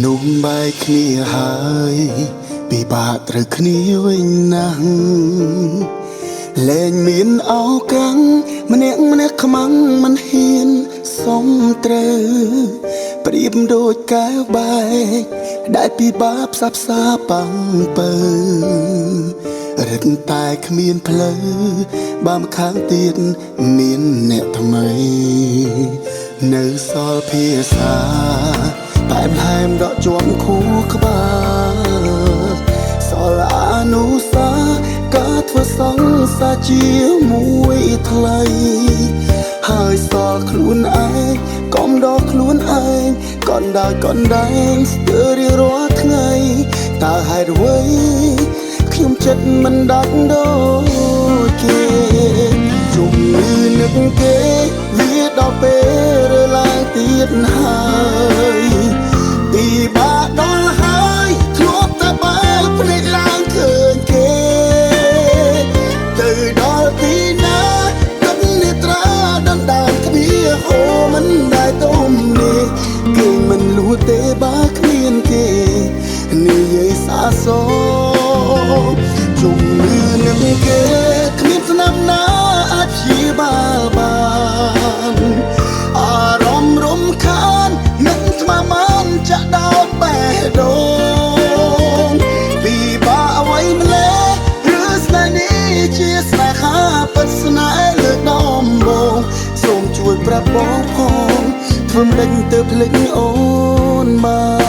មនុស្សបែកគ្នាហើយពិបាកត្រូវគ្នាវិញណាស់លែងមានឱកាសម្នាក់ខ្មាំងមិនហ៊ានសុំត្រូវប្រៀបដូចកែវបែកដែលពិបាកផ្សះផ្សាបាំងពើរឹតតែគ្មានផ្លូវបើម្ខាងទៀតមានអ្នកថ្មីនៅសល់ភាសាតែមហែមដកជាប់ខួរក្បាលសល់អនុសាការធ្វើសង្សារជាមួយថ្លៃហើយសល់ខ្លួនឯងកុំដកខ្លួនឯងកណ្ដាលកណ្ដែងស្ទើររៀងរាល់ថ្ងៃតើហេតុអ្វីខ្ញុំចិត្តមិនដាច់ដូចគេជំងឺនឹកគេវាដល់ពេលរើឡើងទៀតហើយពីបាក់ដល់ហើយធ្លាប់តែបើភ្នែកឡើងឃើញគេទៅដល់ទីណាទឹកនេត្រាដណ្ដើមគ្នាហូរមិនដែលទុំនេះគេមិនលួចទេបើគ្មានគេនិយាយសាសជំងឺនឹងគេគ្មានស្នាមណាអាចព្យាបាលបានអារម្មណ៍រំខាននឹងស្មាមានចាក់ដោតបេះដូងពីបាក់អ្វីម្លេះឬស្នេហ៍នេះជាស្នេហាពិតស្នេហ៍លើកដំបូងសូមជួយប្រាប់បងផងធ្វើមិនដេញទៅភ្លេចអូនបាន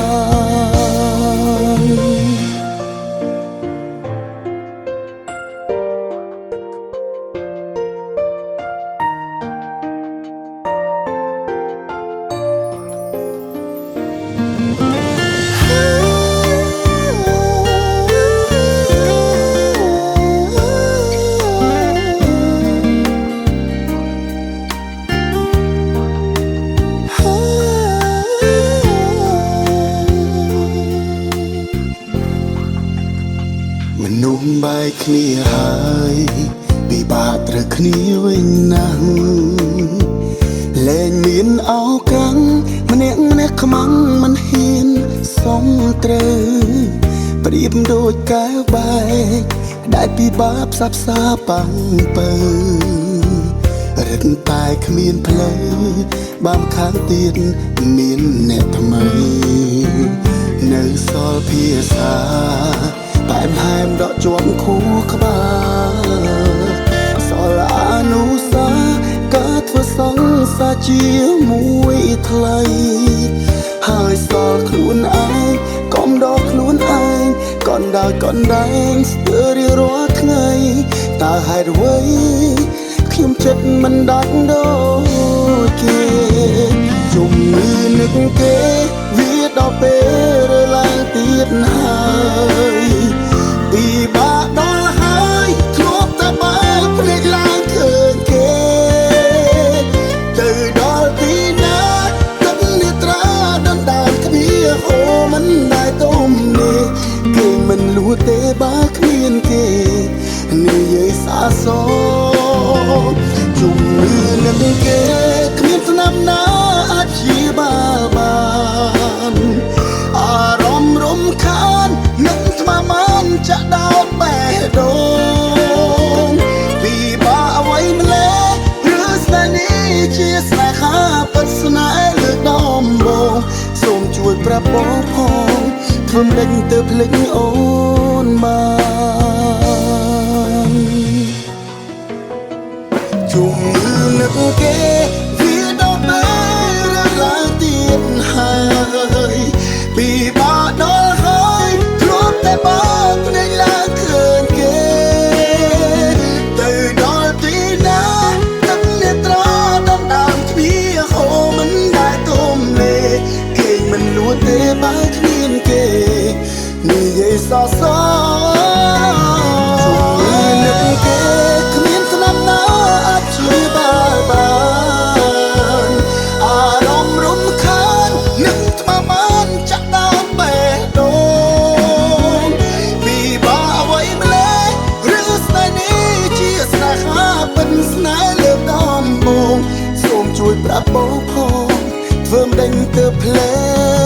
មនុស្សបែកគ្នាហើយពិបាកត្រូវគ្នាវិញណាស់លែងមានឱកាសម្នាក់ខ្មាំងមិនហ៊ានសុំត្រូវប្រៀបដូចកែវបែកដែលពិបាកផ្សះផ្សាបាំងពើរឹតតែគ្មានផ្លូវបើម្ខាងទៀតមានអ្នកថ្មីនៅសល់ភាសាតែមហែមដកជាប់ខួរក្បាលសល់អនុសាការធ្វើសង្សារជាមួយថ្លៃហើយសល់ខ្លួនឯងកុំដកខ្លួនឯងកណ្ដាលកណ្ដែងស្ទើររៀងរាល់ថ្ងៃតើហេតុអ្វីខ្ញុំចិត្តមិនដាច់ដូចគេជំងឺនឹកគេវាដល់ពេលរើឡើងទៀតហើយពីបាក់ដល់ហើយធ្លាប់តែបើភ្នែកឡើងឃើញគេទៅដល់ទីណាទឹកនេត្រាដណ្ដើមគ្នាហូរមិនដែលទុំនេះគេមិនលួចទេបើគ្មានគេនិយាយសាសជំងឺនឹងគេគ្មានស្នាមណាអាចព្យាបាលបានអារម្មណ៍រំខាននឹងស្មាមានចាក់ដោតបេះដូងពីបាក់អ្វីម្លេះឬស្នេហ៍នេះជាស្នេហាពិតស្នេហ៍លើកដំបូងសូមជួយប្រាប់បងផងធ្វើមិនដេញទៅភ្លេចអូនបានជំងឺនឹកគេវាដល់ពេលរើឡើងទៀតហើយពីបាក់ដល់ហើយធ្លាប់តែបើភ្នែកឡើងឃើញគេទៅដល់ទីណាទឹកនេត្រាដណ្ដើមគ្នាហូរមិនដែលទុំលេគេមិនលួចទេបើគ្មានគេនិយាយសសស្នេហ៍លើកដំបូងសូមជួយប្រាប់បងផងធ្វើមិនដេញទៅភ្លេច